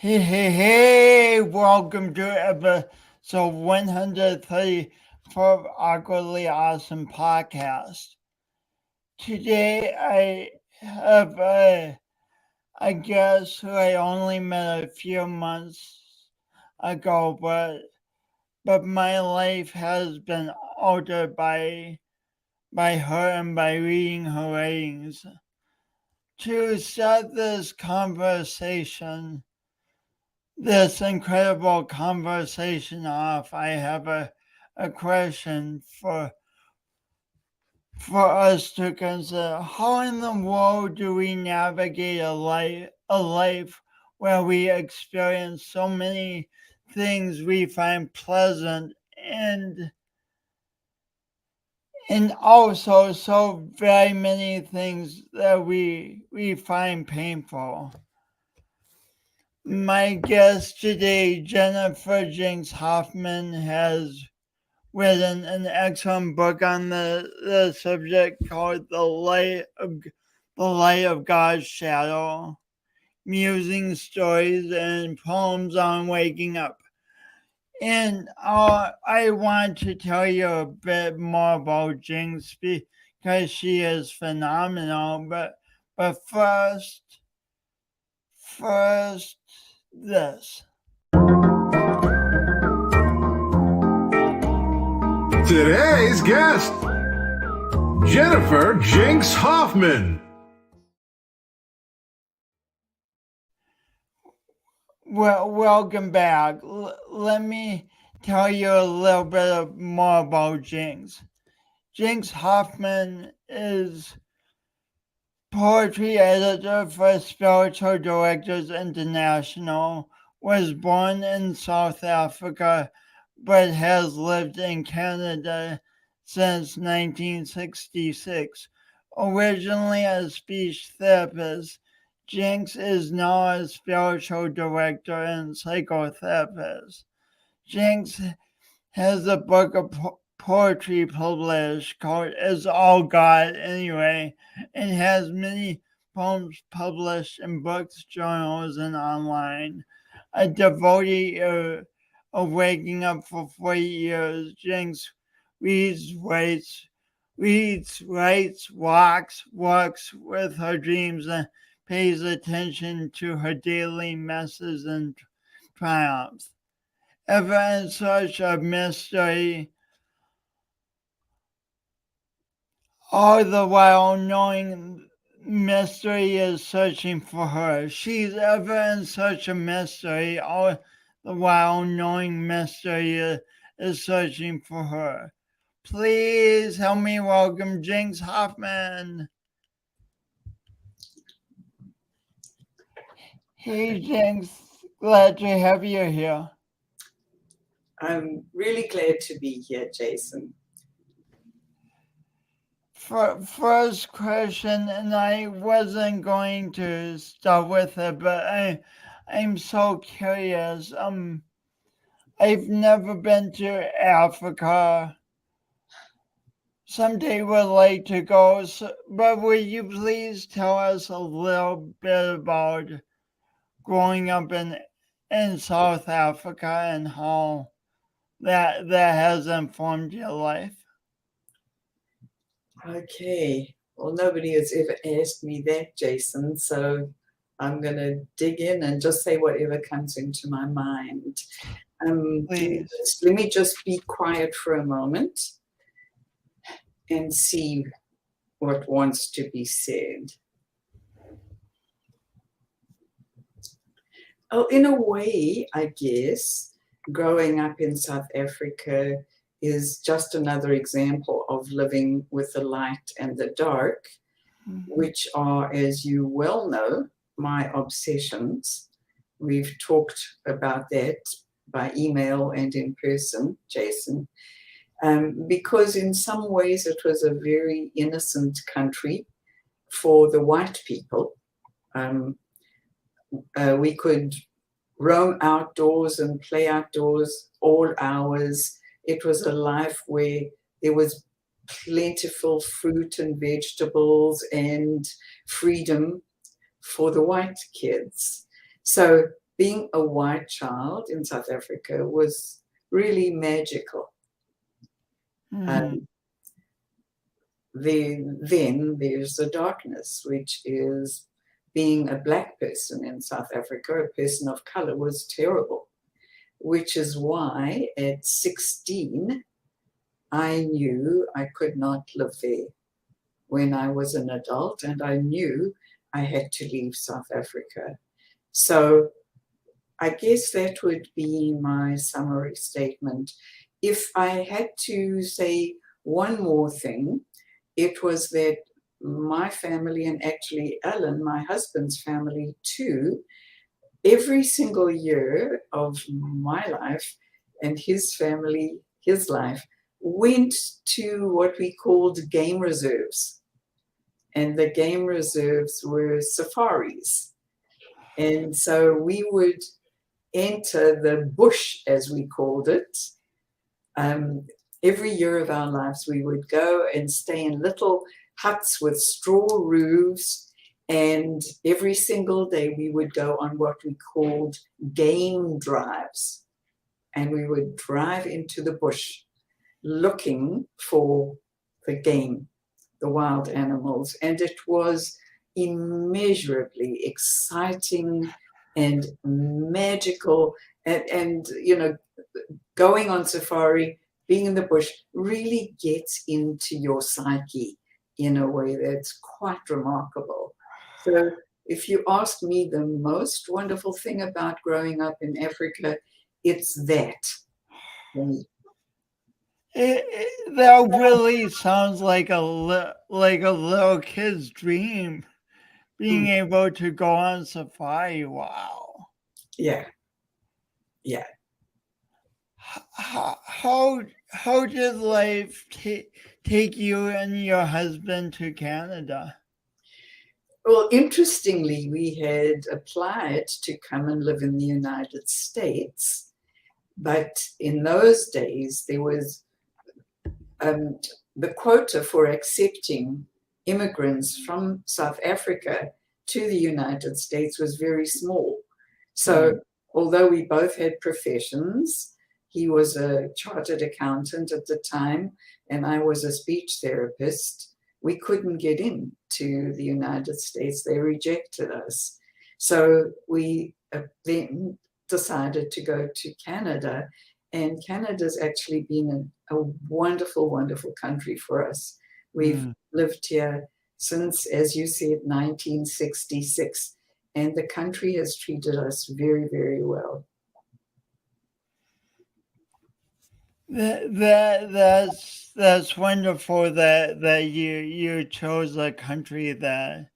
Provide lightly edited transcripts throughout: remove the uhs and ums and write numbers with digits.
Hey, welcome to episode 130 for Awkwardly Awesome Podcast. Today I have a guest who I only met a few months ago, but my life has been altered by her and by reading her writings. To start this incredible conversation off, I have a question for us to consider. How in the world do we navigate a life where we experience so many things we find pleasant and also so very many things that we find painful? My guest today, Jennifer Jinks Hoffman, has written an excellent book on the subject called The Light of God's Shadow, Musing Stories and Poems on Waking Up. And I want to tell you a bit more about Jinx because she is phenomenal. But first this. Today's guest, Jennifer Jinks Hoffman. Well, welcome back. Let me tell you a little bit more about Jinx. Jinx Hoffman is poetry editor for Spiritual Directors International, was born in South Africa, but has lived in Canada since 1966. Originally a speech therapist, Jinx is now a spiritual director and psychotherapist. Jinx has a book of poetry published called It's All God Anyway, and has many poems published in books, journals, and online. A devotee of waking up for 40 years, Jinx reads, writes, walks, works with her dreams, and pays attention to her daily messes and triumphs. Ever in search of mystery, all the while knowing mystery is searching for her. She's ever in search of mystery, all the while knowing mystery is searching for her. Please help me welcome Jinks Hoffman. Hey, Jinx, glad to have you here. I'm really glad to be here, Jason. First question, and I wasn't going to start with it, but I'm so curious. I've never been to Africa. Someday would like to go, but would you please tell us a little bit about growing up in South Africa and how that has informed your life? Okay, well, nobody has ever asked me that, Jason, so I'm going to dig in and just say whatever comes into my mind. Please. Let me just be quiet for a moment and see what wants to be said. Oh, in a way, I guess, growing up in South Africa is just another example of living with the light and the dark, which are, as you well know, my obsessions. We've talked about that by email and in person, Jason, because in some ways it was a very innocent country for the white people. We could roam outdoors and play outdoors all hours. It was a life where there was plentiful fruit and vegetables and freedom for the white kids. So being a white child in South Africa was really magical. Mhm. Then there's the darkness, which is being a black person in South Africa, a person of color, was terrible, which is why at 16, I knew I could not live there when I was an adult, and I knew I had to leave South Africa. So I guess that would be my summary statement. If I had to say one more thing, it was that my family, and actually Alan, my husband's family too, every single year of my life and his family, his life, went to what we called game reserves. And the game reserves were safaris. And so we would enter the bush, as we called it. Every year of our lives, we would go and stay in little huts with straw roofs. And every single day, we would go on what we called game drives. And we would drive into the bush looking for the game, the wild animals. And it was immeasurably exciting and magical. And you know, going on safari, being in the bush really gets into your psyche in a way that's quite remarkable. So if you ask me the most wonderful thing about growing up in Africa, it's that for me. That really sounds like a little kid's dream, being able to go on safari. Wow. Yeah. Yeah. How did life take you and your husband to Canada? Well, interestingly, we had applied to come and live in the United States, but in those days there was the quota for accepting immigrants from South Africa to the United States was very small. So although we both had professions, he was a chartered accountant at the time, and I was a speech therapist, we couldn't get in to the United States. They rejected us. So we then decided to go to Canada, and Canada's actually been a wonderful, wonderful country for us. We've lived here since, as you said, 1966, and the country has treated us very, very well. That's wonderful that you chose a country that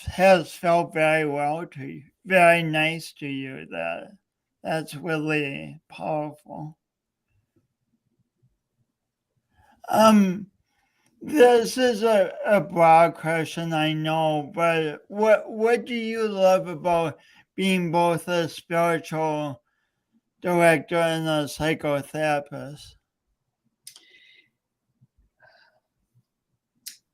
has felt very well to you, very nice to you. That's really powerful. This is a broad question, I know, but what do you love about being both a spiritual director and a psychotherapist?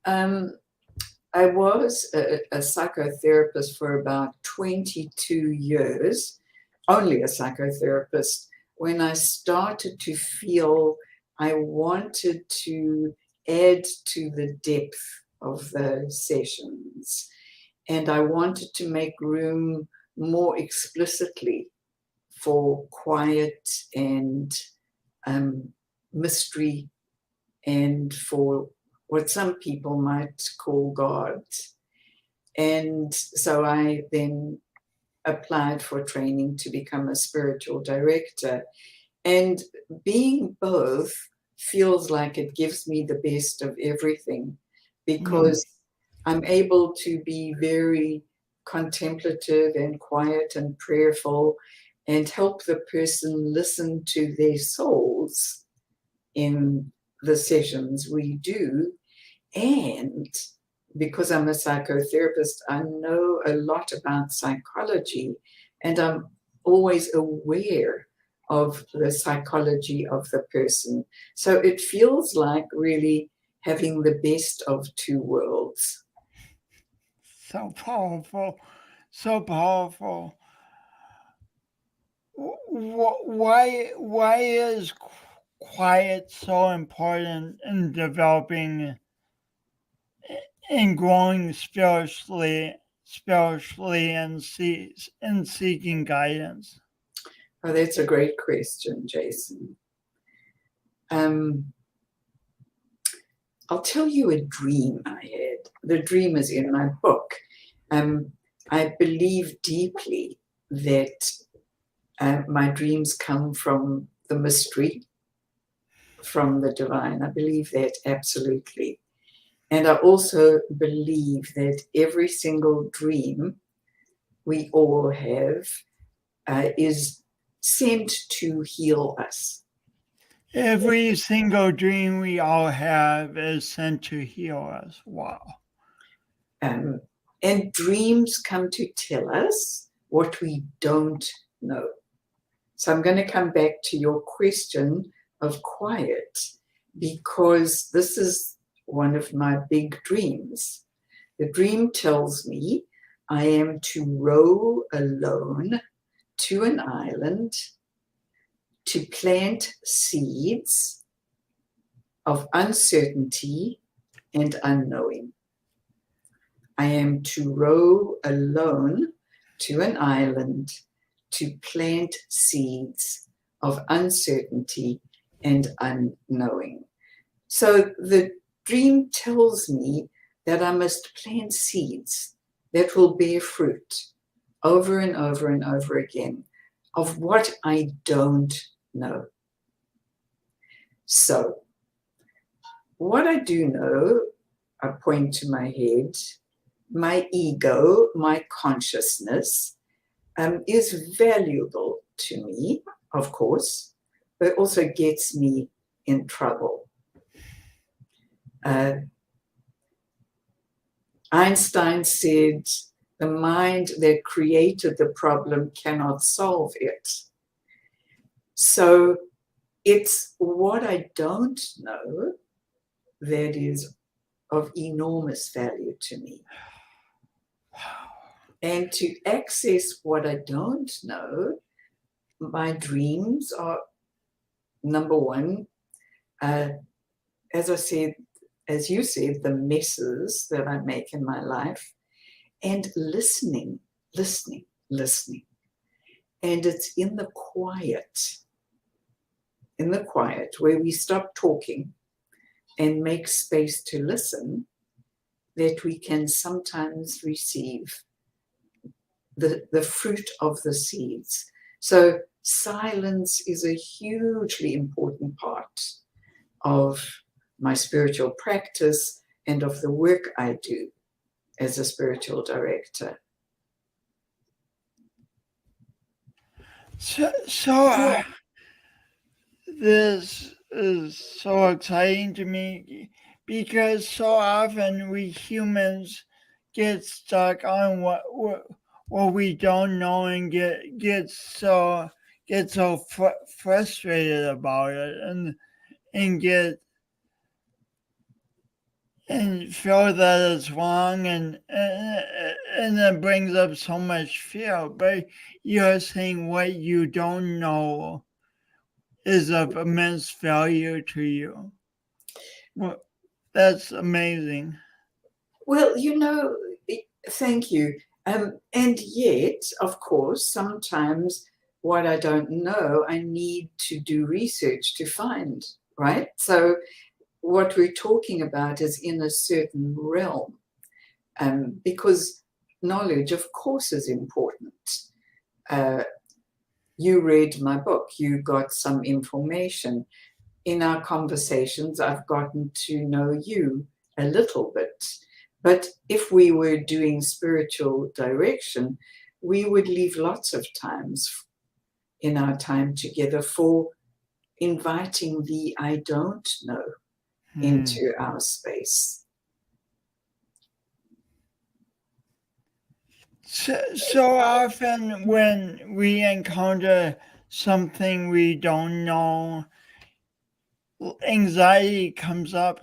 I was a psychotherapist for about 22 years, only a psychotherapist, when I started to feel I wanted to add to the depth of the sessions. And I wanted to make room more explicitly for quiet and mystery, and for what some people might call God. And so I then applied for training to become a spiritual director. And being both feels like it gives me the best of everything, because I'm able to be very contemplative and quiet and prayerful and help the person listen to their souls in the sessions we do. And because I'm a psychotherapist, I know a lot about psychology, and I'm always aware of the psychology of the person. So it feels like really having the best of two worlds. So powerful. so powerful. Why is quiet so important in developing and growing spiritually and seeking guidance? Oh, that's a great question, Jason. I'll tell you a dream I had. The dream is in my book. I believe deeply that my dreams come from the mystery, from the divine. I believe that absolutely. And I also believe that every single dream we all have is sent to heal us. Every single dream we all have is sent to heal us. Wow. And dreams come to tell us what we don't know. So I'm going to come back to your question of quiet, because this is one of my big dreams. The dream tells me I am to row alone to an island to plant seeds of uncertainty and unknowing. I am to row alone to an island to plant seeds of uncertainty and unknowing. So the dream tells me that I must plant seeds that will bear fruit over and over and over again of what I don't know. So what I do know, I point to my head, my ego, my consciousness, is valuable to me, of course, but also gets me in trouble. Einstein said, the mind that created the problem cannot solve it. So it's what I don't know that is of enormous value to me. And to access what I don't know, my dreams are, number one, as I said, as you said, the messes that I make in my life, and listening. And it's in the quiet where we stop talking and make space to listen, that we can sometimes receive the fruit of the seeds. So silence is a hugely important part of my spiritual practice and of the work I do as a spiritual director. So this is so exciting to me, because so often we humans get stuck on what we don't know and get so frustrated about it and feel that it's wrong, and it brings up so much fear. But you're saying what you don't know is of immense value to you. Well, that's amazing. Well, thank you. And yet, of course, sometimes what I don't know, I need to do research to find, right? So what we're talking about is in a certain realm, because knowledge, of course, is important. You read my book, you got some information. In our conversations, I've gotten to know you a little bit. But if we were doing spiritual direction, we would leave lots of times in our time together for inviting the I don't know into our space. So often when we encounter something we don't know, anxiety comes up.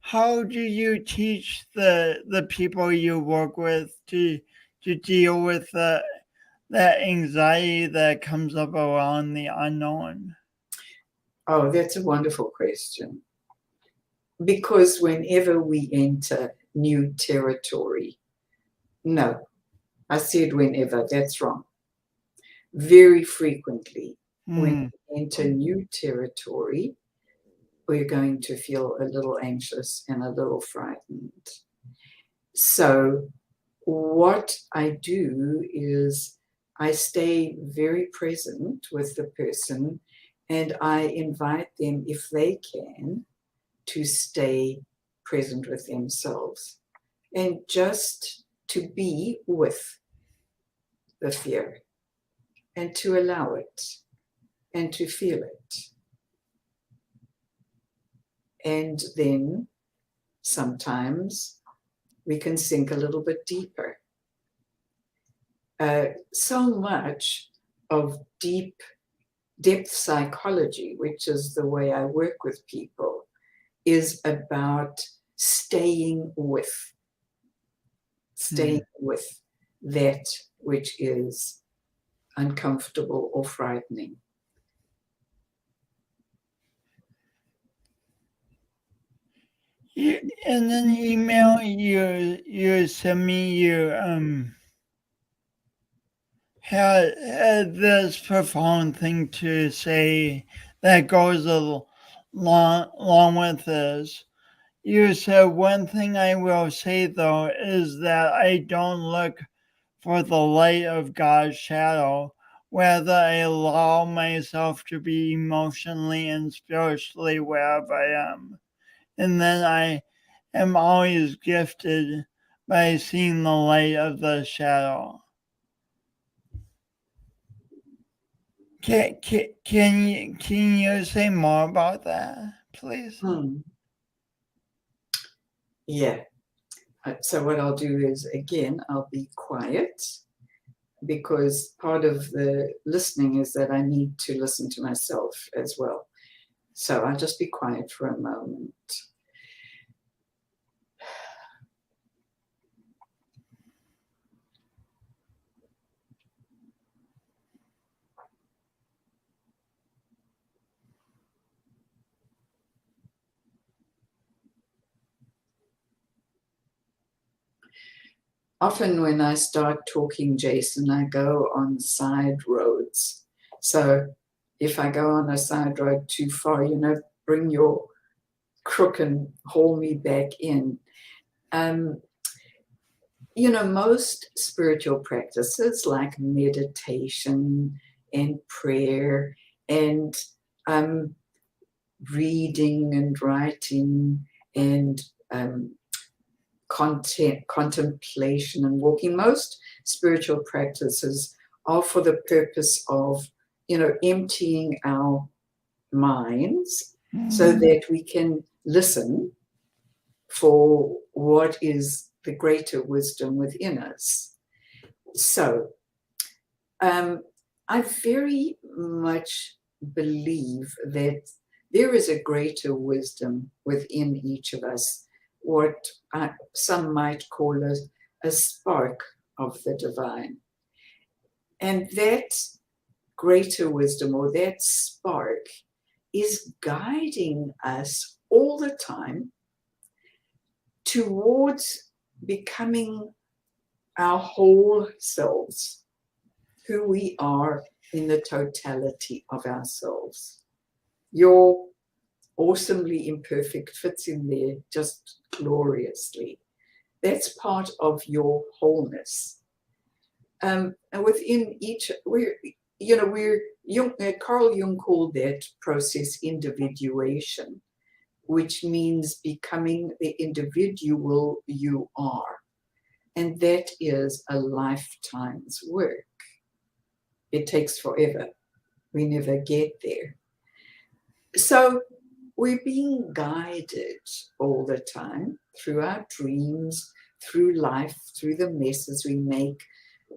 How do you teach the people you work with to to deal with that anxiety that comes up around the unknown? Oh, that's a wonderful question. Because whenever we enter new territory, no, I said whenever, that's wrong. Very frequently, when we enter new territory, we're going to feel a little anxious and a little frightened. So what I do is I stay very present with the person, and I invite them, if they can, to stay present with themselves and just to be with the fear and to allow it and to feel it. And then sometimes we can sink a little bit deeper. So much of depth psychology, which is the way I work with people, is about staying with that which is uncomfortable or frightening. In an email you sent me, you had this profound thing to say that goes along with this. You said, one thing I will say though is that I don't look for the light of God's shadow, whether I allow myself to be emotionally and spiritually wherever I am. And then I am always gifted by seeing the light of the shadow. Can you say more about that, please? Yeah. So what I'll do is, again, I'll be quiet, because part of the listening is that I need to listen to myself as well. So I'll just be quiet for a moment. Often when I start talking, Jason, I go on side roads. So if I go on a side road too far, bring your crook and haul me back in. Most spiritual practices like meditation and prayer and reading and writing and contemplation and walking, most spiritual practices are for the purpose of, emptying our minds so that we can listen for what is the greater wisdom within us. So I very much believe that there is a greater wisdom within each of us, what some might call a spark of the divine. And that greater wisdom, or that spark, is guiding us all the time towards becoming our whole selves, who we are in the totality of ourselves. Your awesomely imperfect fits in there just gloriously. That's part of your wholeness. And within each, Carl Jung called that process individuation, which means becoming the individual you are. And that is a lifetime's work. It takes forever. We never get there. So we're being guided all the time through our dreams, through life, through the messes we make.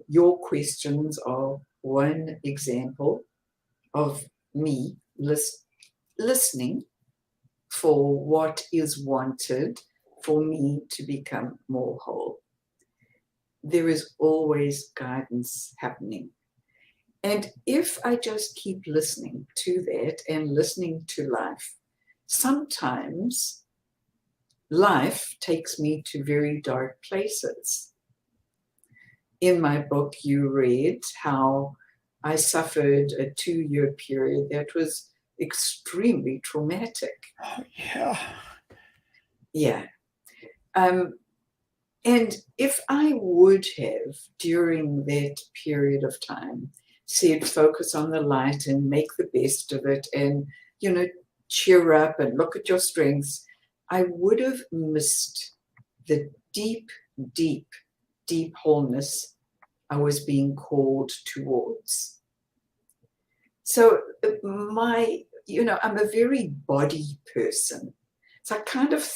Your questions are one example of me listening for what is wanted for me to become more whole. there is always guidance happening. And if I just keep listening to that and listening to life, sometimes life takes me to very dark places. In my book, you read how I suffered a 2-year period that was extremely traumatic. Oh, yeah. Yeah. And if I would have, during that period of time, said focus on the light and make the best of it and, cheer up and look at your strengths, I would have missed the deep, deep, deep wholeness I was being called towards. So I'm a very body person. So I kind of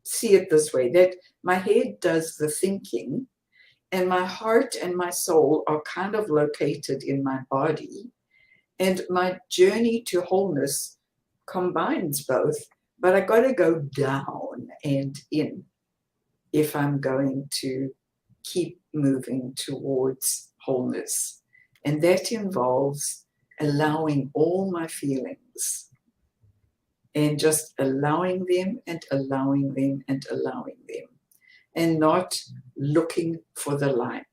see it this way, that my head does the thinking and my heart and my soul are kind of located in my body. And my journey to wholeness combines both, but I got to go down and in if I'm going to keep moving towards wholeness. And that involves allowing all my feelings and just allowing them and allowing them and allowing them, and not looking for the light.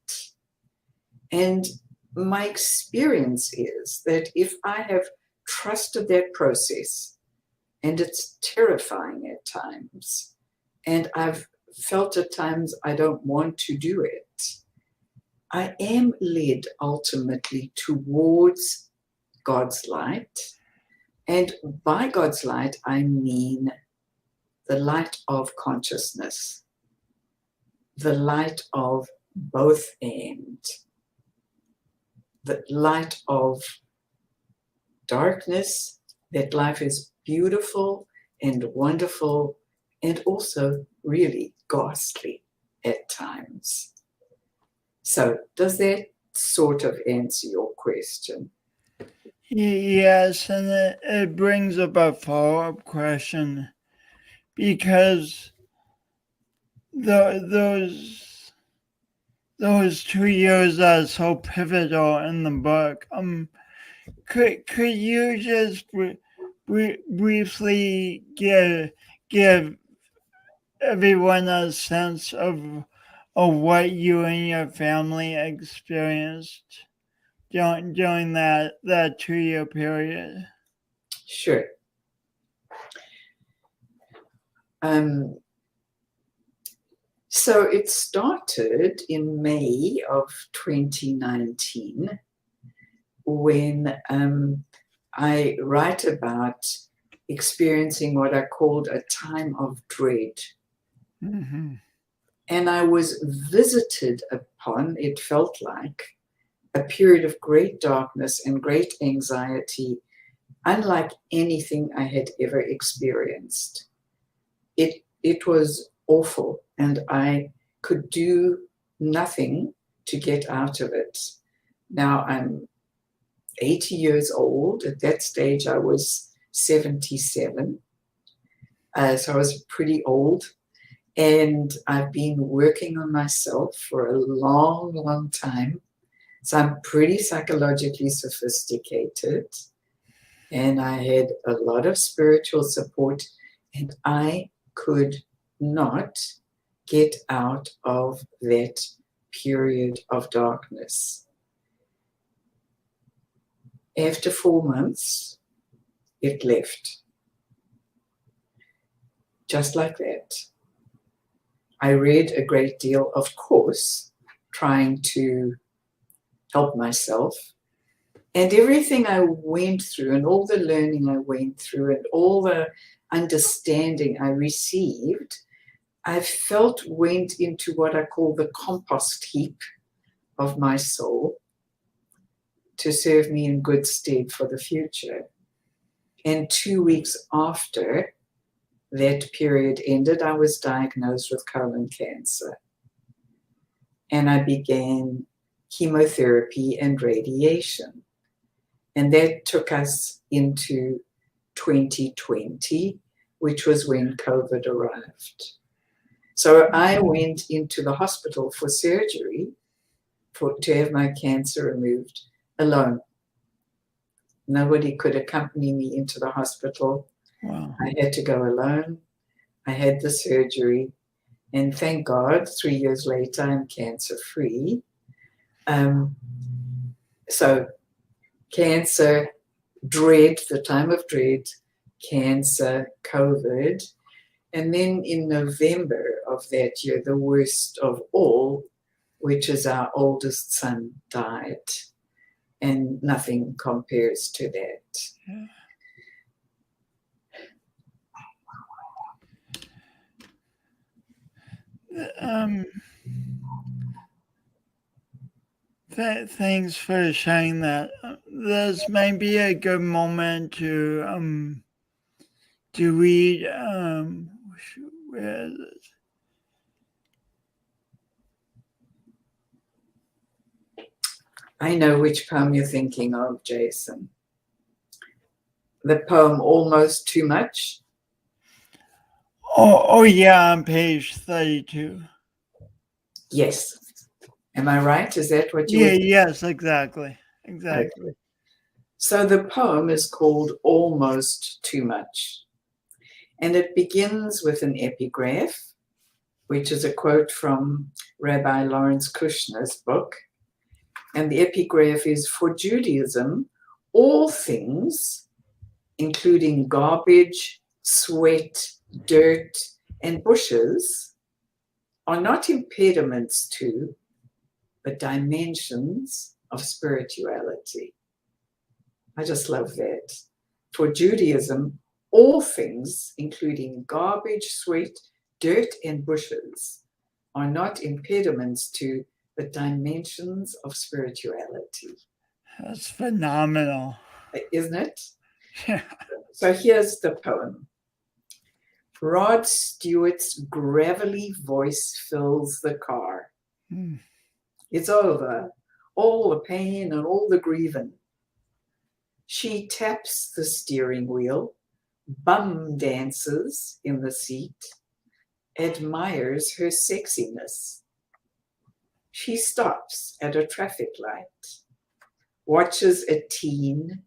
And my experience is that if I have trusted that process, and it's terrifying at times, and I've felt at times I don't want to do it, I am led ultimately towards God's light. And by God's light, I mean the light of consciousness, the light of both and, the light of darkness, that life is beautiful and wonderful and also really ghastly at times. So does that sort of answer your question? Yes, and it brings up a follow-up question, because those 2 years are so pivotal in the book. Could you just briefly give everyone a sense of what you and your family experienced during that 2-year period? Sure. So it started in May of 2019 when I write about experiencing what I called a time of dread. Mm-hmm. And I was visited upon, it felt like, a period of great darkness and great anxiety, unlike anything I had ever experienced. It was awful, and I could do nothing to get out of it. Now I'm 80 years old. At that stage, I was 77. So I was pretty old. And I've been working on myself for a long, long time. So I'm pretty psychologically sophisticated. And I had a lot of spiritual support. And I could not get out of that period of darkness. After 4 months, it left. Just like that. I read a great deal, of course, trying to help myself. And everything I went through and all the learning I went through and all the understanding I received, I felt went into what I call the compost heap of my soul to serve me in good stead for the future. And 2 weeks after that period ended, I was diagnosed with colon cancer. And I began chemotherapy and radiation. And that took us into 2020, which was when COVID arrived. So I went into the hospital for surgery to have my cancer removed alone. Nobody could accompany me into the hospital. Wow. I had to go alone. I had the surgery, and thank God, 3 years later, I'm cancer-free. So cancer, dread, the time of dread, cancer, COVID. And then in November of that year, the worst of all, which is our oldest son, died. And nothing compares to that. Thanks for sharing that. This may be a good moment to read. Where is it? I know which poem you're thinking of, Jason. The poem Almost Too Much. Oh yeah, on page 32. Yes. Am I right? Is that what you Yeah, were? yes, exactly. Exactly. Okay. So the poem is called Almost Too Much. And it begins with an epigraph, which is a quote from Rabbi Lawrence Kushner's book. And the epigraph is, for Judaism, all things, including garbage, sweat, dirt, and bushes, are not impediments to, but dimensions of spirituality. I just love that. For Judaism, all things, including garbage, sweat, dirt, and bushes, are not impediments to, but dimensions of spirituality. That's phenomenal. Isn't it? Yeah. So here's the poem. Rod Stewart's gravelly voice fills the car. It's over, all the pain and all the grieving. She taps the steering wheel, bum dances in the seat, admires her sexiness. She stops at a traffic light, watches a teen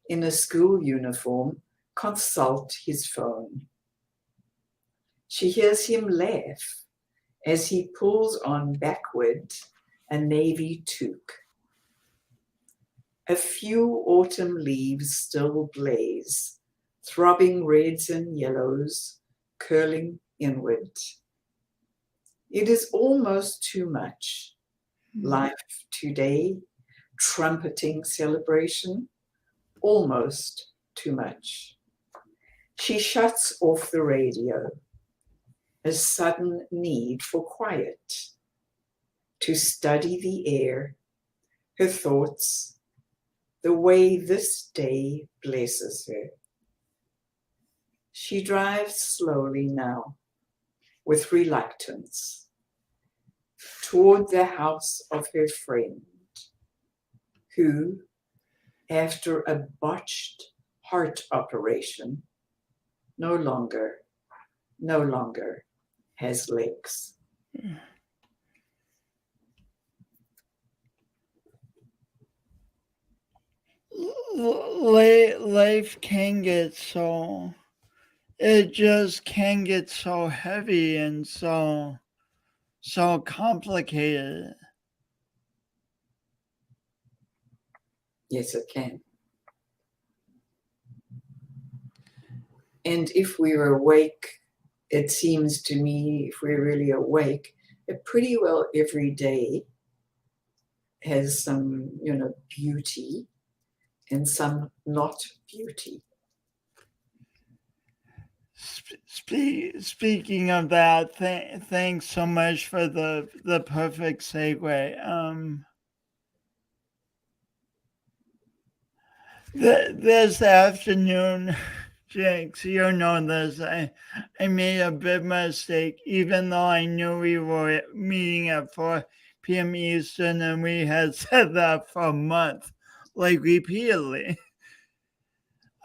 in a school uniform consult his phone. She hears him laugh as he pulls on backward a navy toque. A few autumn leaves still blaze, throbbing reds and yellows, curling inward. It is almost too much. Life today, trumpeting celebration, almost too much. She shuts off the radio, a sudden need for quiet, to study the air, her thoughts, the way this day blesses her. She drives slowly now, with reluctance, toward the house of her friend, who, after a botched heart operation, no longer has legs. Life can get it just can get so heavy and so complicated. Yes, it can. And if we're awake, it seems to me, if we're really awake, that pretty well every day has some, beauty and some not beauty. Speaking of that, thanks so much for the perfect segue. This afternoon, Jinx, you know this, I made a big mistake, even though I knew we were meeting at 4 p.m. Eastern, and we had said that for a month, like repeatedly.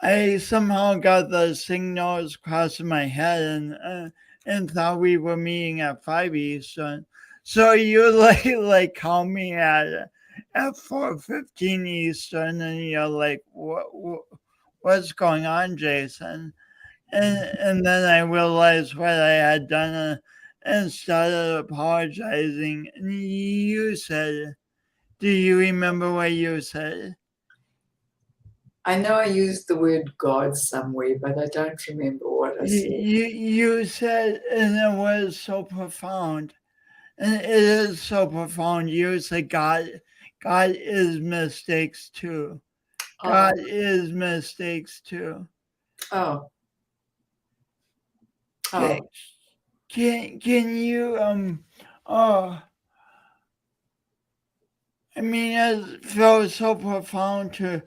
I somehow got the signals crossing my head and thought we were meeting at 5 Eastern. So you like call me at 4:15 Eastern, and you're like, what's going on, Jason? And then I realized what I had done, and started apologizing. And you said, do you remember what you said? I know I used the word God somewhere, but I don't remember what I said. You said, and it was so profound. And it is so profound. You said God is mistakes too. God is mistakes too. Oh, Can, oh. can you oh, I mean, it feels so profound to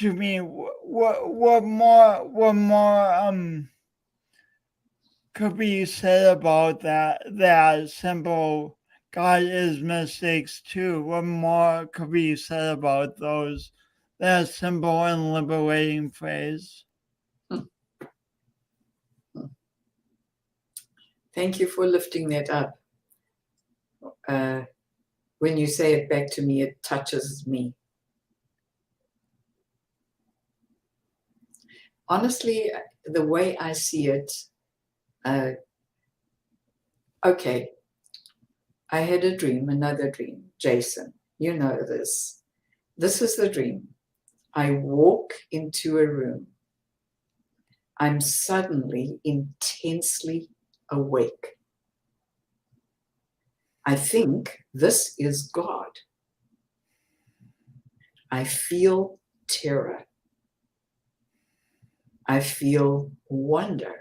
me. What more could be said about that simple God is mistakes too? What more could be said about that simple and liberating phrase? Thank you for lifting that up. When you say it back to me, it touches me. Honestly, the way I see it, okay, I had a dream, another dream. Jason, you know this. This is the dream. I walk into a room. I'm suddenly intensely awake. I think this is God. I feel terror. I feel wonder.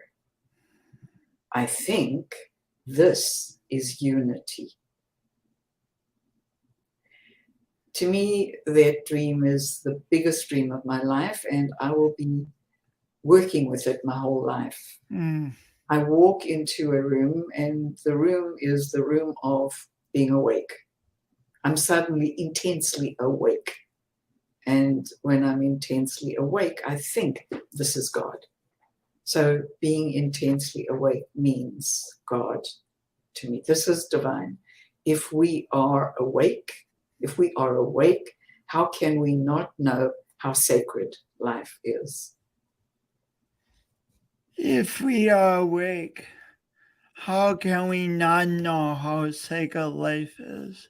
I think this is unity. To me, that dream is the biggest dream of my life, and I will be working with it my whole life. I walk into a room, and the room is the room of being awake. I'm suddenly intensely awake. And when I'm intensely awake, I think this is God. So being intensely awake means God to me. This is divine. If we are awake, how can we not know how sacred life is? If we are awake, how can we not know how sacred life is?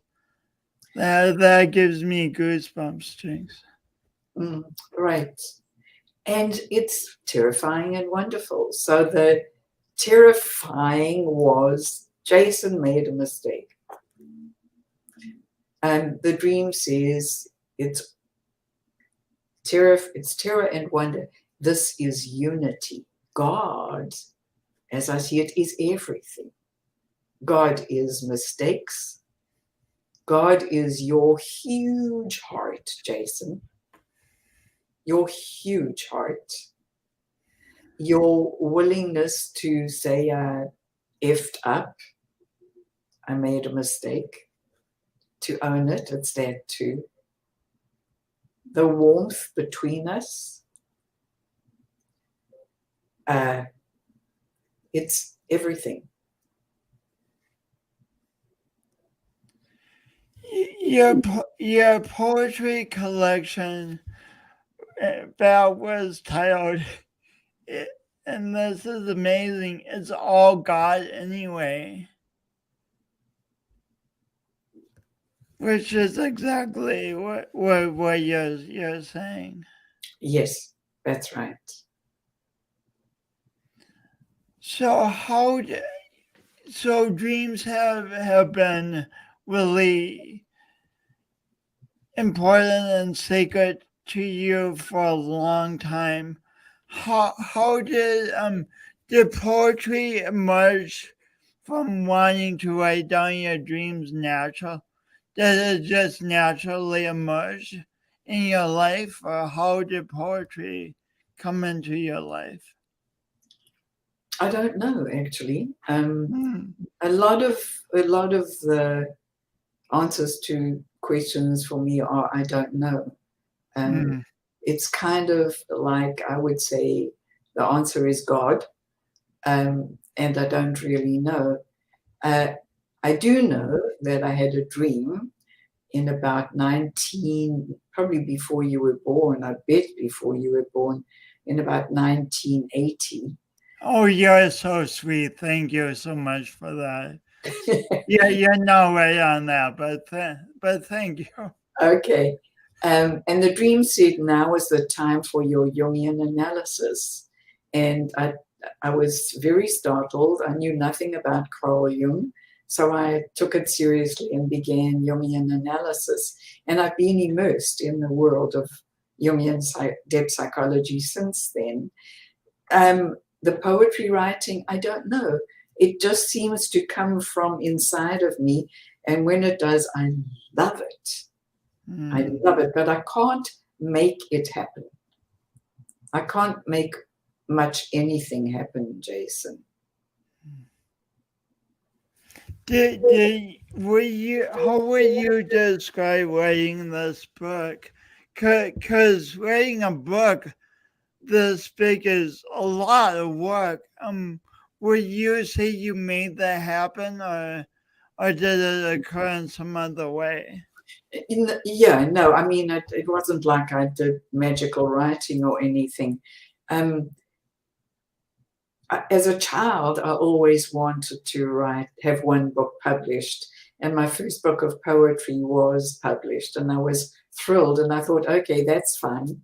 That gives me goosebumps, Jinx. Right. And it's terrifying and wonderful. So the terrifying was Jason made a mistake. And the dream says it's terror and wonder. This is unity. God, as I see it, is everything. God is mistakes. God is your huge heart, Jason. Your huge heart. Your willingness to say, effed up, I made a mistake, to own it, it's that too. The warmth between us, it's everything. Your poetry collection that was titled, and this is amazing, it's all God anyway. Which is exactly what you're saying. Yes, that's right. So so dreams have been really important and sacred to you for a long time. How did poetry emerge from wanting to write down your dreams natural? Did it just naturally emerge in your life, or how did poetry come into your life? I don't know, actually. A lot of the answers to questions for me are I don't know. It's kind of like I would say the answer is God, and I don't really know. I do know that I had a dream in about 19, probably before you were born, I bet before you were born, in about 1980. Oh, you're so sweet. Thank you so much for that. Yeah, you're no way on that, but thank you. Okay. And the dream said now is the time for your Jungian analysis. And I was very startled. I knew nothing about Carl Jung. So I took it seriously and began Jungian analysis. And I've been immersed in the world of Jungian depth psychology since then. The poetry writing, I don't know. It just seems to come from inside of me. And when it does, I love it. I love it, but I can't make it happen. I can't make much anything happen, Jason. How would you describe writing this book? Because writing a book this big is a lot of work. Would you say you made that happen, or did it occur in some other way? Yeah, no, I mean, it wasn't like I did magical writing or anything. As a child, I always wanted to have one book published. And my first book of poetry was published, and I was thrilled. And I thought, okay, that's fine.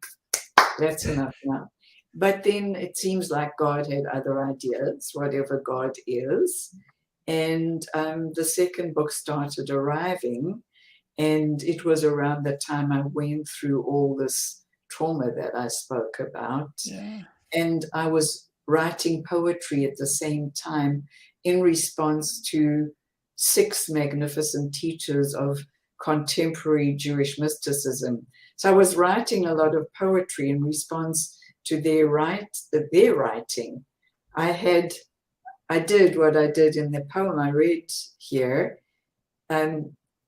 That's enough now. But then it seems like God had other ideas, whatever God is. And the second book started arriving. And it was around the time I went through all this trauma that I spoke about. Yeah. And I was writing poetry at the same time in response to 6 magnificent teachers of contemporary Jewish mysticism. So I was writing a lot of poetry in response to their writing. I did what I did in the poem I read here.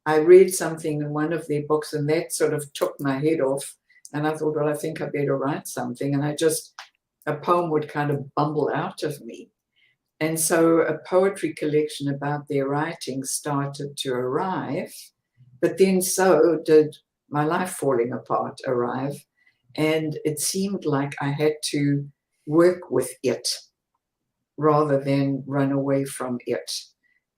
I read something in one of their books, and that sort of took my head off. And I thought, well, I think I better write something. And a poem would kind of bumble out of me. And so a poetry collection about their writing started to arrive. But then so did my life falling apart arrive. And it seemed like I had to work with it rather than run away from it.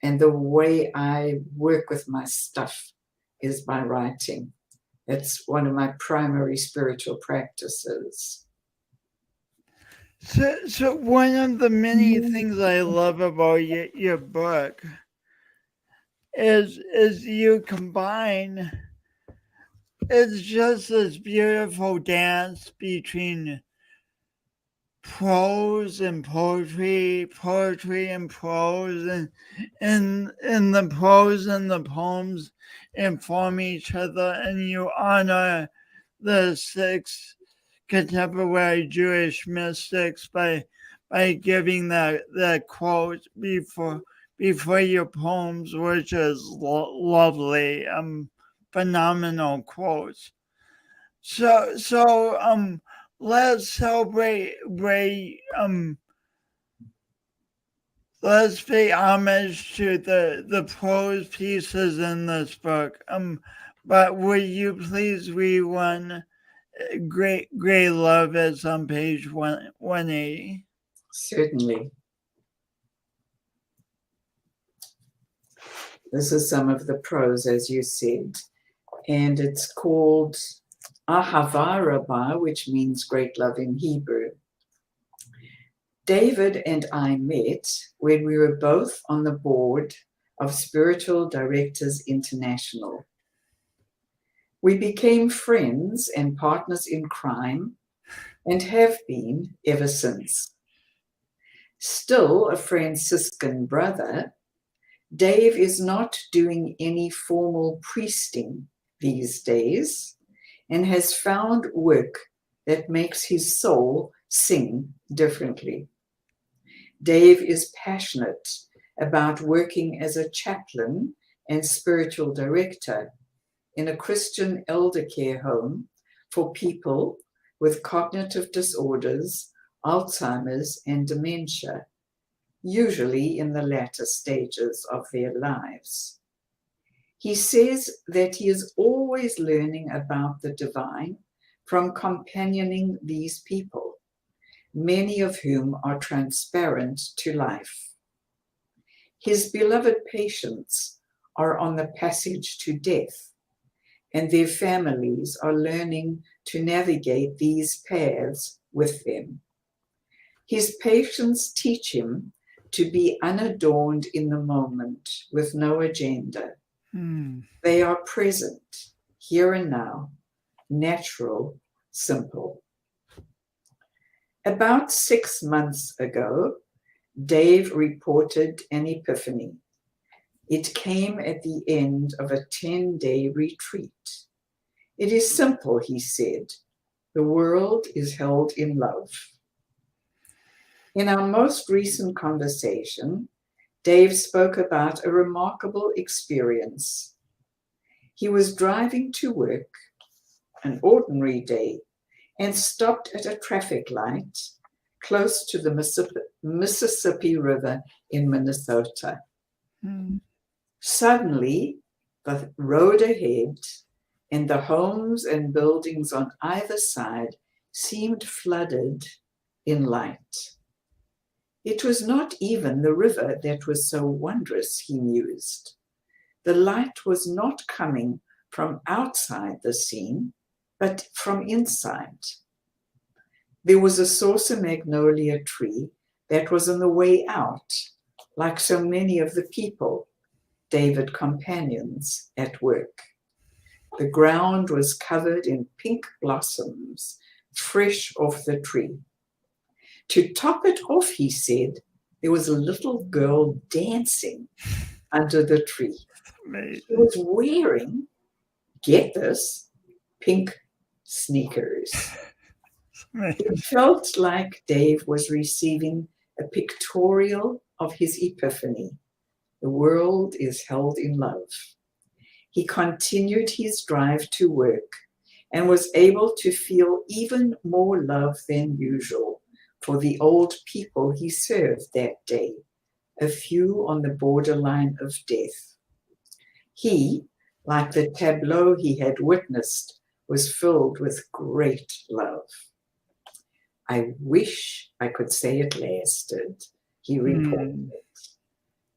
And the way I work with my stuff is by writing. It's one of my primary spiritual practices. So one of the many things I love about your book is you combine, it's just this beautiful dance between prose and poetry and prose, and the prose and the poems inform each other, and you honor the 6 contemporary Jewish mystics by giving the quote before your poems, which is lovely, phenomenal quotes. So let's celebrate, let's pay homage to the prose pieces in this book. But would you please read one? Great love is on page 180. Certainly. This is some of the prose, as you said, and it's called Ahava Rabbah, which means great love in Hebrew. David and I met when we were both on the board of Spiritual Directors International. We became friends and partners in crime and have been ever since. Still a Franciscan brother, Dave is not doing any formal priesting these days and has found work that makes his soul sing differently. Dave is passionate about working as a chaplain and spiritual director in a Christian elder care home for people with cognitive disorders, Alzheimer's, and dementia. usually in the latter stages of their lives. He says that he is always learning about the divine from companioning these people, many of whom are transparent to life. His beloved patients are on the passage to death, and their families are learning to navigate these paths with them. His patients teach him to be unadorned in the moment with no agenda. They are present, here and now, natural, simple. About 6 months ago, Dave reported an epiphany. It came at the end of a 10-day retreat. It is simple, he said. The world is held in love. In our most recent conversation, Dave spoke about a remarkable experience. He was driving to work, an ordinary day, and stopped at a traffic light close to the Mississippi River in Minnesota. Suddenly, the road ahead and the homes and buildings on either side seemed flooded in light. It was not even the river that was so wondrous, he mused. The light was not coming from outside the scene, but from inside. There was a saucer magnolia tree that was on the way out, like so many of the people, David companions, at work. The ground was covered in pink blossoms, fresh off the tree. To top it off, he said, there was a little girl dancing under the tree. She was wearing, get this, pink sneakers. It felt like Dave was receiving a pictorial of his epiphany. The world is held in love. He continued his drive to work and was able to feel even more love than usual for the old people he served that day, a few on the borderline of death. He, like the tableau he had witnessed, was filled with great love. I wish I could say it lasted, he reported.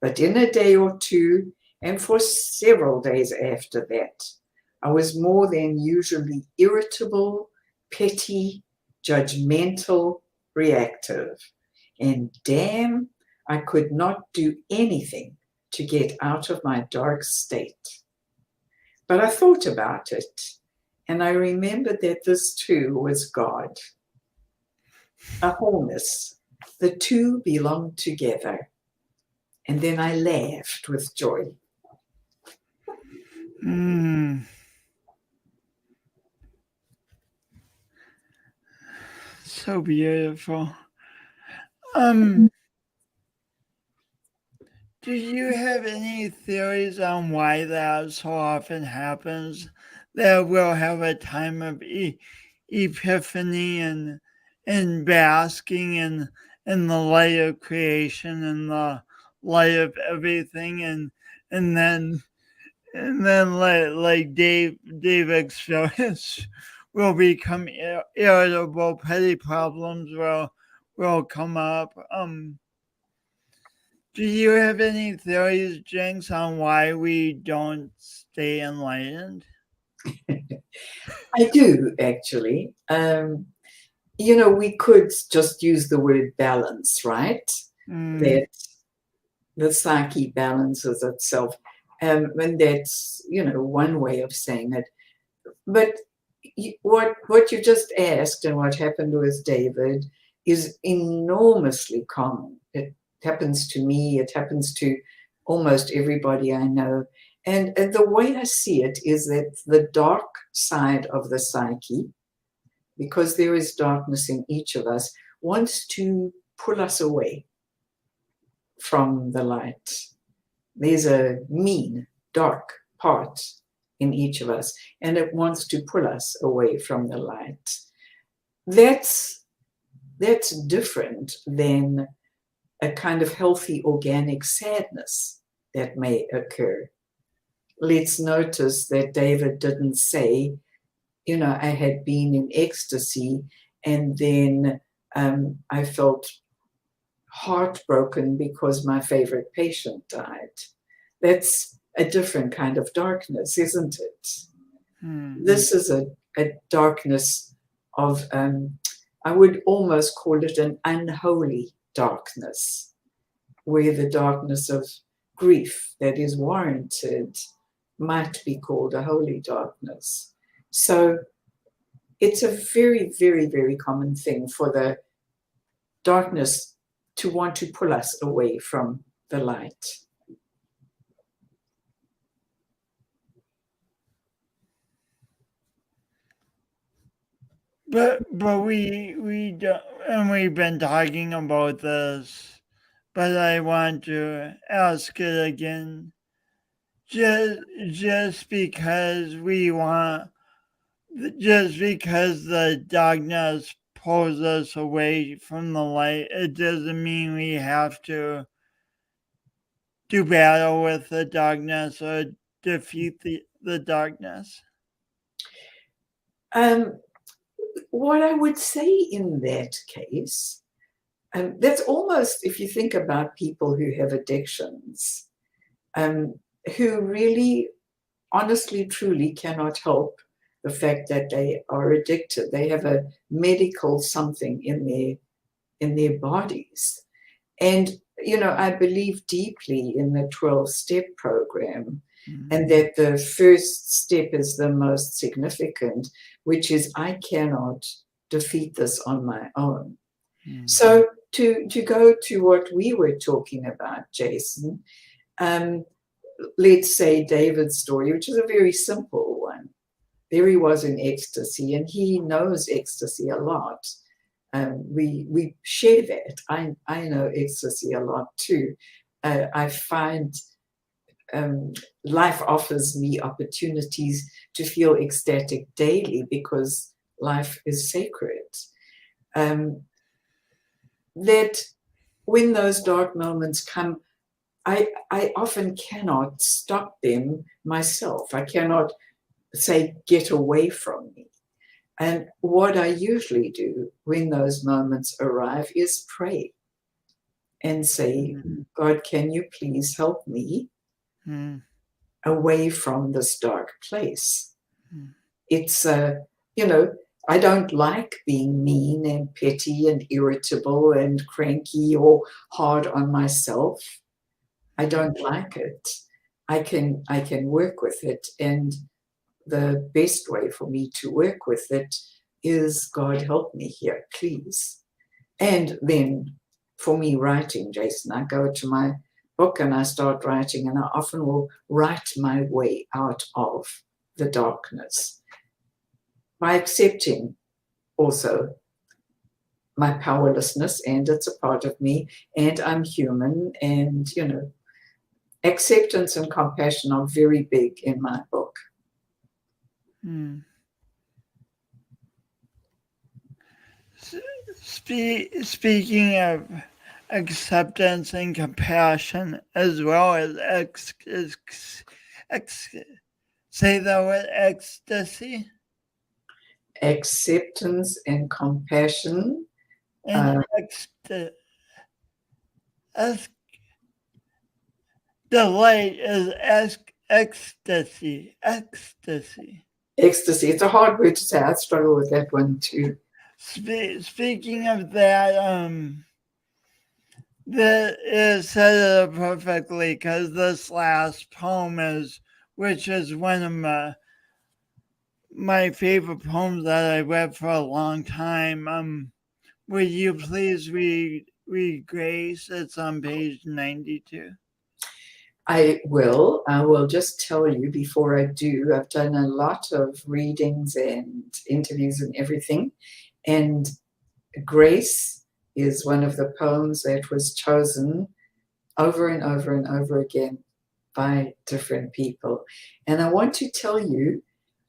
But in a day or two, and for several days after that, I was more than usually irritable, petty, judgmental, reactive. And damn, I could not do anything to get out of my dark state. But I thought about it, and I remembered that this too was God. A wholeness. The two belong together. And then I laughed with joy. So beautiful. Do you have any theories on why that so often happens? That we'll have a time of epiphany and basking in the light of creation and the light of everything, and then like Dave experienced will become irritable, petty problems will come up. Do you have any theories, Jinks, on why we don't stay enlightened? I do, actually. We could just use the word balance, right? That the psyche balances itself. And that's, one way of saying it. But what you just asked and what happened with David is enormously common. It happens to me. It happens to almost everybody I know. And the way I see it is that the dark side of the psyche, because there is darkness in each of us, wants to pull us away from the light. There's a mean, dark part in each of us, and it wants to pull us away from the light. That's different than a kind of healthy organic sadness that may occur. Let's notice that David didn't say, I had been in ecstasy and then I felt heartbroken because my favorite patient died. That's a different kind of darkness, isn't it? This is a darkness of, I would almost call it an unholy darkness, where the darkness of grief that is warranted might be called a holy darkness. So it's a very, very, very common thing for the darkness to want to pull us away from the light. But we don't, and we've been talking about this, but I want to ask it again. Just because the darkness pulls us away from the light, it doesn't mean we have to do battle with the darkness or defeat the darkness. What I would say in that case, that's almost, if you think about people who have addictions, who really honestly, truly cannot help the fact that they are addicted. They have a medical something in their bodies. And, I believe deeply in the 12-step program, and that the first step is the most significant, which is I cannot defeat this on my own. So to go to what we were talking about, Jason, let's say David's story, which is a very simple one. There he was in ecstasy, and he knows ecstasy a lot. We share that. I know ecstasy a lot too. I find life offers me opportunities to feel ecstatic daily because life is sacred. That when those dark moments come, I often cannot stop them myself. I cannot say, get away from me. And what I usually do when those moments arrive is pray and say, God, can you please help me away from this dark place? It's, I don't like being mean and petty and irritable and cranky or hard on myself. I don't like it. I can work with it, and the best way for me to work with it is, God, help me here, please. And then for me writing, Jason, I go to my book and I start writing, and I often will write my way out of the darkness by accepting also my powerlessness, and it's a part of me, and I'm human, and, acceptance and compassion are very big in my book. Speaking of acceptance and compassion, as well as say the word ecstasy. Acceptance and compassion. And delight is ecstasy. Ecstasy. It's a hard word to say. I struggle with that one too. Speaking of that, it said it perfectly, because this last poem which is one of my favorite poems that I read for a long time. Would you please read Grace? It's on page 92. I will just tell you before I do, I've done a lot of readings and interviews and everything, and Grace is one of the poems that was chosen over and over and over again by different people. And I want to tell you,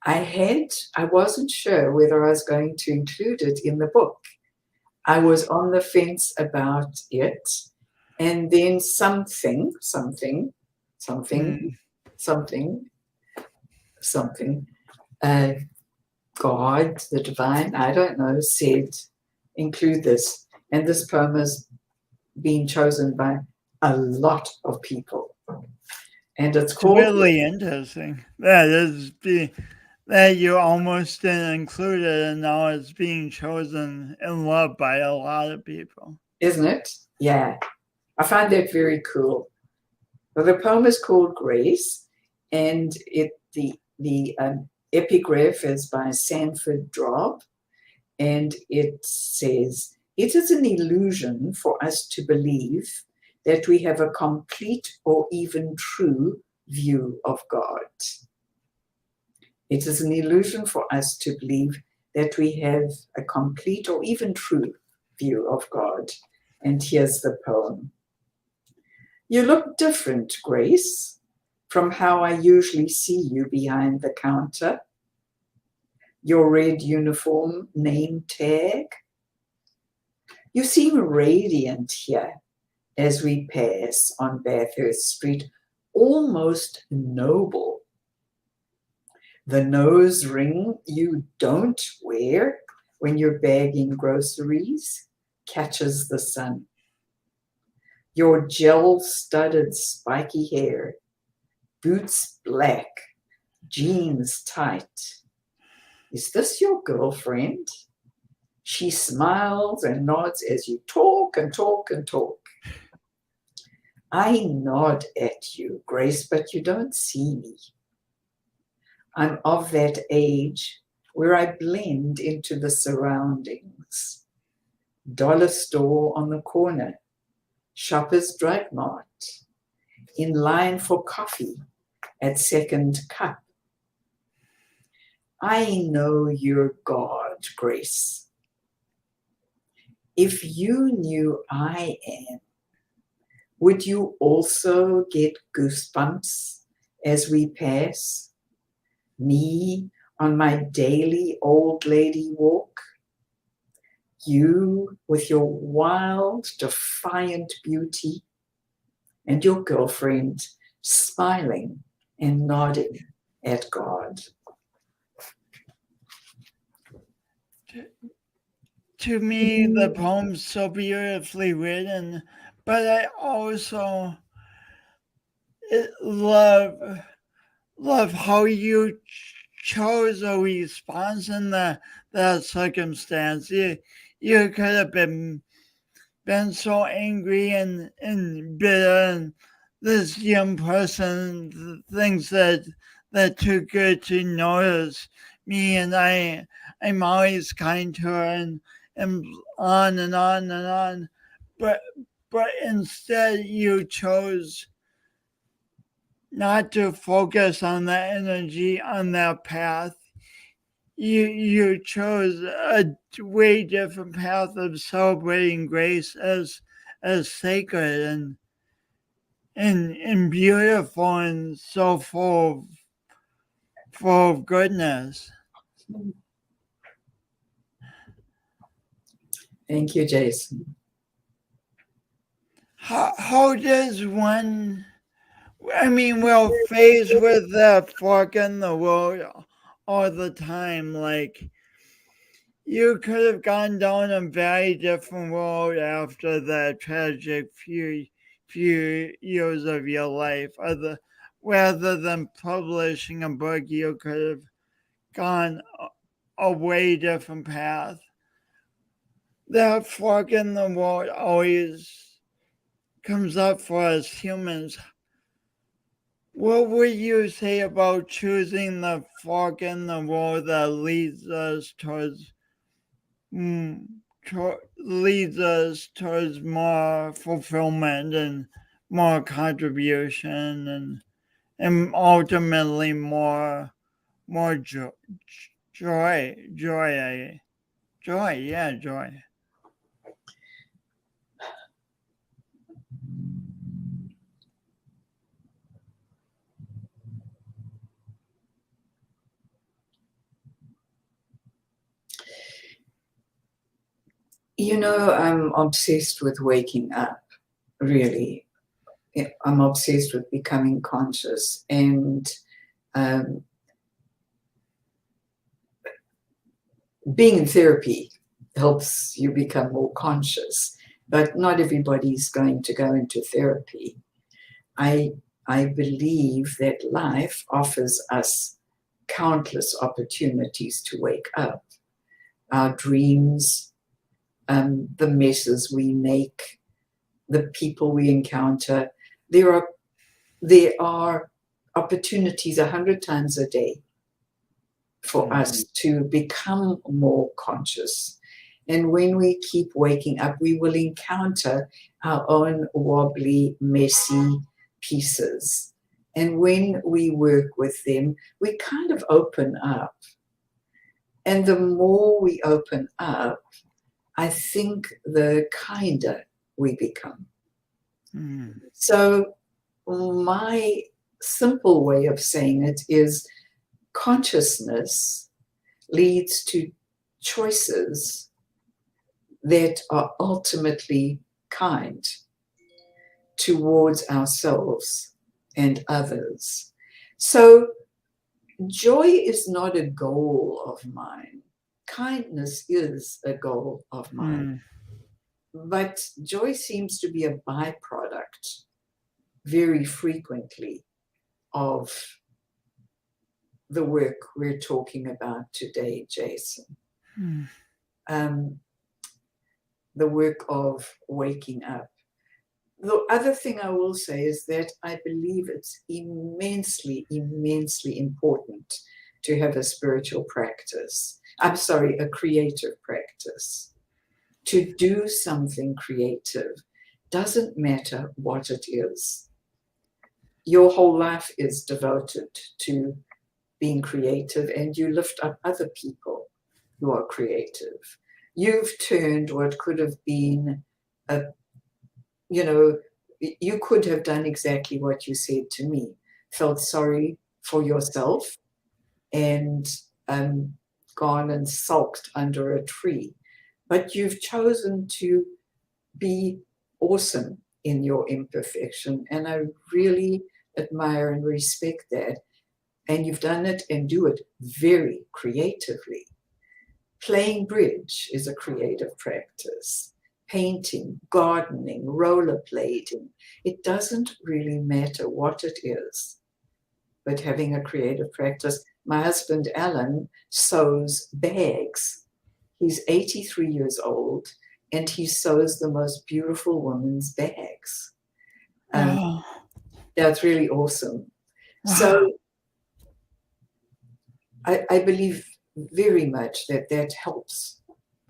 I wasn't sure whether I was going to include it in the book. I was on the fence about it. and then something, something, Mm. God, the divine, I don't know, said, include this. And this poem has been chosen by a lot of people. And it's It's called... really interesting. That you almost didn't include it, and now it's being chosen and loved by a lot of people. Isn't it? Yeah. I find that very cool. Well, the poem is called Grace, and the epigraph is by Sanford Drob, and it says, "It is an illusion for us to believe that we have a complete or even true view of God. It is an illusion for us to believe that we have a complete or even true view of God." And here's the poem. "You look different, Grace, from how I usually see you behind the counter. Your red uniform name tag. You seem radiant here as we pass on Bathurst Street, almost noble. The nose ring you don't wear when you're bagging groceries catches the sun. Your gel-studded spiky hair, boots black, jeans tight. Is this your girlfriend? She smiles and nods as you talk and talk and talk. I nod at you, Grace, but you don't see me. I'm of that age where I blend into the surroundings. Dollar store on the corner, Shoppers Drug Mart, in line for coffee at Second Cup. I know you're God, Grace. If you knew I am, would you also get goosebumps as we pass? Me on my daily old lady walk? You with your wild, defiant beauty, and your girlfriend smiling and nodding at God." To me, the poem's so beautifully written, but I also love how you chose a response in that circumstance. You could have been so angry and bitter, and this young person thinks that they're too good to notice me, and I'm always kind to her, and on and on and on. But instead you chose not to focus on that energy, on that path. You chose a way different path of celebrating grace as sacred and beautiful and so full of goodness. Thank you, Jason. How does one? I mean, we're faced with that fork in the road all the time. Like, you could have gone down a very different road after the tragic few years of your life. Rather than publishing a book, you could have gone a way different path. That fork in the road always comes up for us humans. What would you say about choosing the fork in the road that leads us towards more fulfillment and more contribution and ultimately more joy, joy. You know, I'm obsessed with waking up. really. I'm obsessed with becoming conscious, and being in therapy helps you become more conscious, but not everybody's going to go into therapy. I believe that life offers us countless opportunities to wake up. Our dreams, the messes we make, the people we encounter. There are opportunities 100 times a day for us to become more conscious. And when we keep waking up, we will encounter our own wobbly, messy pieces. And when we work with them, we kind of open up. And the more we open up, I think the kinder we become. So my simple way of saying it is consciousness leads to choices that are ultimately kind towards ourselves and others. So joy is not a goal of mine. Kindness is a goal of mine. But joy seems to be a byproduct very frequently of the work we're talking about today, Jason. The work of waking up. The other thing I will say is that I believe it's immensely, immensely important to have a spiritual practice. I'm sorry, a creative practice. To do something creative doesn't matter what it is. Your whole life is devoted to being creative, and you lift up other people who are creative. You've turned what could have been you could have done exactly what you said to me, felt sorry for yourself and gone and sulked under a tree. But you've chosen to be awesome in your imperfection. And I really admire and respect that. And you've done it and do it very creatively. Playing bridge is a creative practice. Painting, gardening, rollerblading. It doesn't really matter what it is, but having a creative practice. My husband, Alan, sews bags. He's 83 years old, and he sews the most beautiful women's bags. That's really awesome. So I believe very much that helps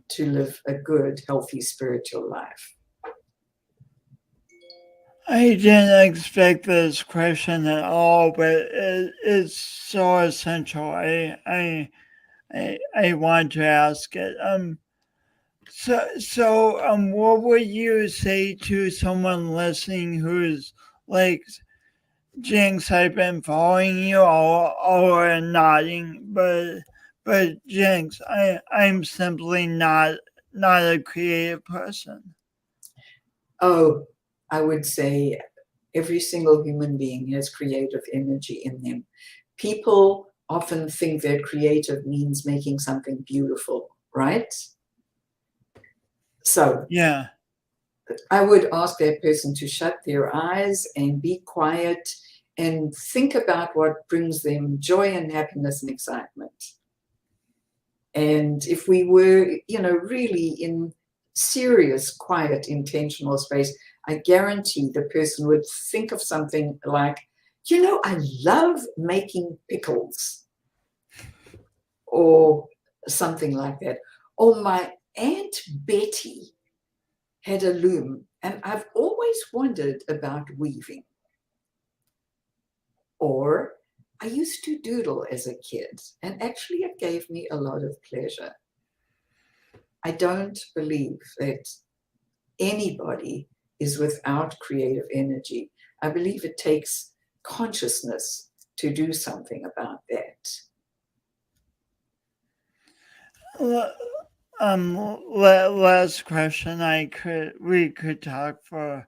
to live a good, healthy spiritual life. I didn't expect this question at all, but it's so essential. I want to ask it. What would you say to someone listening who's like, Jinx, I've been following you all and nodding, but Jinx, I'm simply not a creative person. Oh, I would say every single human being has creative energy in them. People often think that creative means making something beautiful, right? So yeah, I would ask that person to shut their eyes and be quiet and think about what brings them joy and happiness and excitement. And if we were, really in serious, quiet, intentional space, I guarantee the person would think of something like, I love making pickles, or something like that. Or my Aunt Betty had a loom, and I've always wondered about weaving. Or I used to doodle as a kid, and actually it gave me a lot of pleasure. I don't believe that anybody is without creative energy. I believe it takes consciousness to do something about that. Last question. We could talk for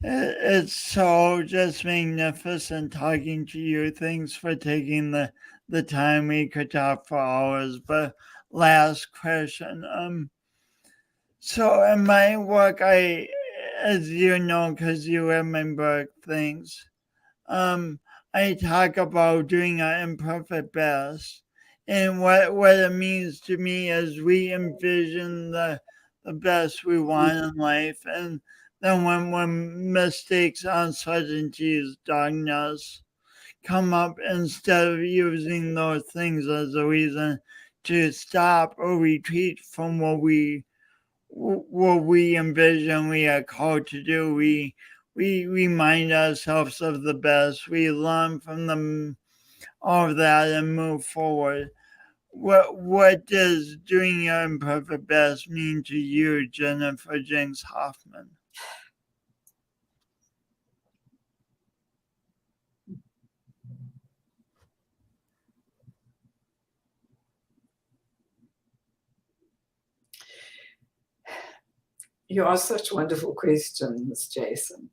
It's so just magnificent talking to you. Thanks for taking the time. We could talk for hours, but last question. So in my work, as you know, because you read my book, things, I talk about doing our imperfect best. And what it means to me is we envision the best we want in life. And then when mistakes, uncertainties, darkness come up, instead of using those things as a reason to stop or retreat from what we envision we are called to do, we remind ourselves of the best. We learn from them, all of that, and move forward. What does doing your imperfect best mean to you, Jennifer Jinks Hoffman? You ask such wonderful questions, Jason.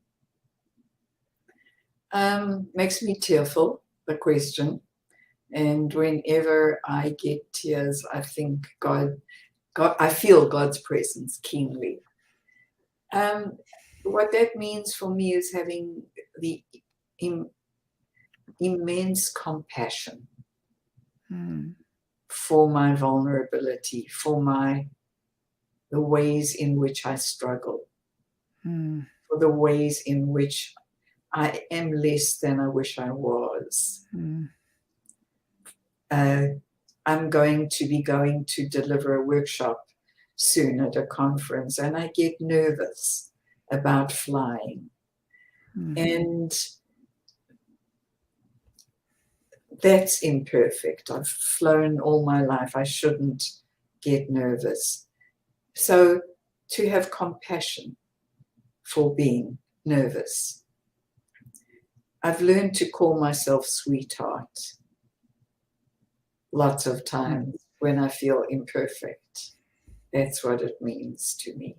Makes me tearful, the question. And whenever I get tears, I think God, I feel God's presence keenly. What that means for me is having the immense compassion for my vulnerability, for the ways in which I struggle, for the ways in which I am less than I wish I was. I'm going to deliver a workshop soon at a conference, and I get nervous about flying. And that's imperfect. I've flown all my life. I shouldn't get nervous. So to have compassion for being nervous. I've learned to call myself sweetheart lots of times when I feel imperfect. That's what it means to me.